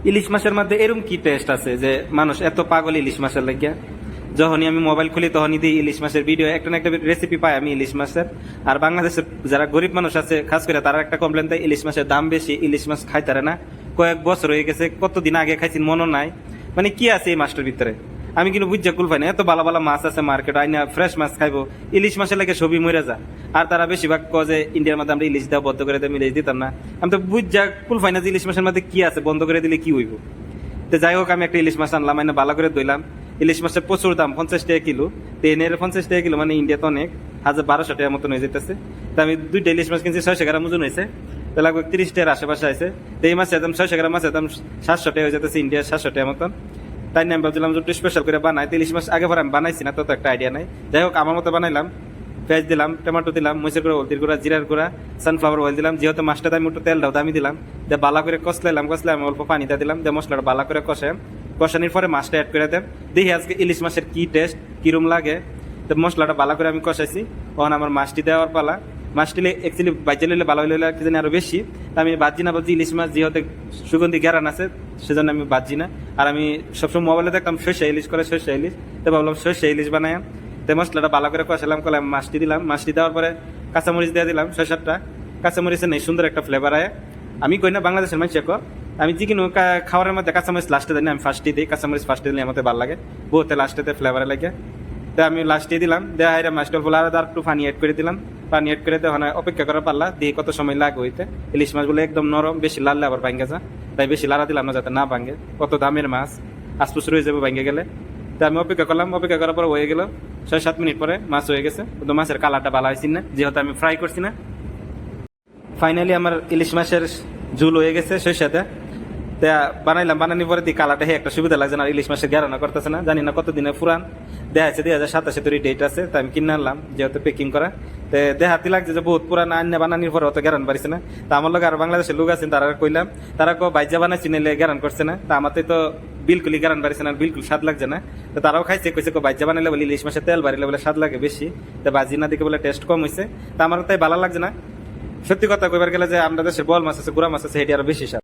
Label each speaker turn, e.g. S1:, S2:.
S1: ইলিশ মাছের মধ্যে এরকম কি টেস্ট আছে যে মানুষ এত পাগল ইলিশ মাছের লাগিয়া? যখনই আমি মোবাইল খুলি তখনই দিই ইলিশ মাছের ভিডিও, একটা না একটা রেসিপি পাই আমি ইলিশ মাছের। আর বাংলাদেশের যারা গরিব মানুষ আছে খাস করে তারা একটা কমপ্লেন দেয় ইলিশ মাছের দাম বেশি, ইলিশ মাছ খাইতারে না। কয়েক বছর হয়ে গেছে, কতদিন আগে খাইছি মনে নাই। মানে কি আছে এই মাছটার ভিতরে আমি কিন্তু বুঝা কুল পাই না। এত ভালো ভালো মাছ আছে মার্কেট, আইনা ফ্রেশ মাছ খাইবো, ইলিশ মাছের লাগে ছবি মরে যা। আর তারা বেশিরভাগ কয় যে ইন্ডিয়ার মধ্যে আমরা ইলিশ দেওয়া বন্ধ করে দেয়, ইলিশ দিতাম না। আমি তো বুঝা কুল পাই না যে ইলিশ মাছের মধ্যে কি আছে, বন্ধ করে দিলে কি হইব। তো যাই হোক আমি একটা ইলিশ মাছ আনলাম, আইনা ভালো করে ধুইলাম। ইলিশ মাছের প্রচুর দাম, 50 টাকা কিলো। তো এনের 50 টাকা কিলো মানে ইন্ডিয়াতে অনেক, 1200 টাকার মতন হয়ে যেতেছে। তো আমি 2টা ইলিশ মাছ কিনছি, 600 গ্রাম ওজন হয়েছে। তো লাগবে 30 টাকার আশেপাশে আছে। তো এই মাছের দাম 600 গ্রাম মাছের দাম 700 টাকা হয়ে যেতেছে, ইন্ডিয়ার 700 টাকার মতন। তাই আমি ভাবছিলাম যে একটু স্পেশাল করে বানাই। তো ইলিশ মাছ আগে পরে আমি বানাইছি না, তো একটা আইডিয়া নাই। যাই হোক আমার মতো বানাইলাম। পেঁয়াজ দিলাম, টমেটো দিলাম, মরিচের গুঁড়া, হলদির গুঁড়া, জিরার গুঁড়া, সানফ্লাওয়ার অয়েল দিলাম। যেহেতু মাছটা দামি একটু তেলটাও দামি দিলাম। দিয়ে বালা করে কষলাম, আমি অল্প পানি দিয়ে দিলাম। দিয়ে মশলাটা বালা করে কষানির পরে মাছটা অ্যাড করে দেন। দেখি আজকে ইলিশ মাছের কি টেস্ট কিরম লাগে। তো মশলাটা বালা করে আমি কষাইছি, তখন আমার মাছটি দেওয়ার পালা। মাছটি অ্যাকচুয়ালি বাজে লইলে ভালো হইলে কি জানি আরো বেশি। আমি বাজি না, বলছি ইলিশ মাছ যেহেতু সুগন্ধি গ্যারান আছে সেজন্য আমি বাজি না। আর আমি সবসময় মোবাইলে দেখতাম সর্ষে ইলিশ করে, সর্ষে ইলিশ। তো ভাবলাম সর্ষে ইলিশ বানাই। তো মশলাটা ভালো করে কষালাম, কলাম মাছটি দিলাম। মাছটি দেওয়ার পরে কাঁচামরিচ দিয়ে দিলাম 6-7টা। কাঁচামরিচের নেই সুন্দর একটা ফ্লেভার আয়। আমি কই না বাংলাদেশের মানুষ আমি যে কোনো খাবারের মধ্যে কাঁচামরিচ লাস্টে দিই না, আমি ফার্স্টে দিই। কাঁচামরিচ ফার্স্টে দিলে আমাদের ভালো লাগে, বহুতে লাস্টেতে ফ্লেভারে লাগে। তো আমি লাস্টে দিলাম। দেওয়া হাইরা মাছটা অল্প আর একটু পানি অ্যাড করে দিলাম। পানি অ্যাড করে দেওয়া অপেক্ষা করার পারলা দিয়ে কত সময় লাগে হইতে। ইলিশ মাছগুলো একদম নরম, বেশি লাললে আবার ভাঙ্গে যা, তাই বেশি লাড়া দিলাম না যাতে না ভাঙ্গে। কত দামের মাছ, আশপুষ রয়ে যাবে ভাঙ্গে গেলে। তো আমি অপেক্ষা করলাম, অপেক্ষা করার পর হয়ে গেল 6-7 মিনিট পরে মাছ হয়ে গেছে। কিন্তু মাছের কালারটা ভালো হয়েছি না, যেহেতু আমি ফ্রাই করছি না। ফাইনালি আমার ইলিশ মাছের ঝুল হয়ে গেছে সরষেতে। তা বানাইলাম, বানানোর পরে দিয়ে কালারটা একটা সুবিধা লাগছে না, ইলিশ মাছের গ্যারানা করতেছে না। জানি না কতদিনের পুরান, দেখা যাচ্ছে 2027 তৈরি ডেট আছে। তাই আমি কিনে আনলাম যেহেতু প্যাকিং করা। তো দেখাতে লাগছে যে বহুত পুরান, আন্না বানানোর পরে অত গ্যারান পারিছে না। তা আমার লোক আর বাংলাদেশের লোক আছেন, তারা কইলাম, তারা বাইজা বানাইছি নিলে গ্যারান করছে না। তা আমার তো বিলকুলই গ্যারান পারিছে না, বিলকুল স্বাদ লাগছে না। তো তারাও খাইছে, কইছে বাইজা বানাইলে বলে ইলিশ মাছের তেল বাড়িলে বলে স্বাদ লাগে বেশি। তো বাজি না দিকে বলে টেস্ট কম হয়েছে। তা আমার তাই ভালো লাগছে না। সত্যি কথা কইবার গেলে যে আমাদের দেশে বল মাছ আছে, গুড়া মাছ আছে, এটি আরো বেশি স্বাদ।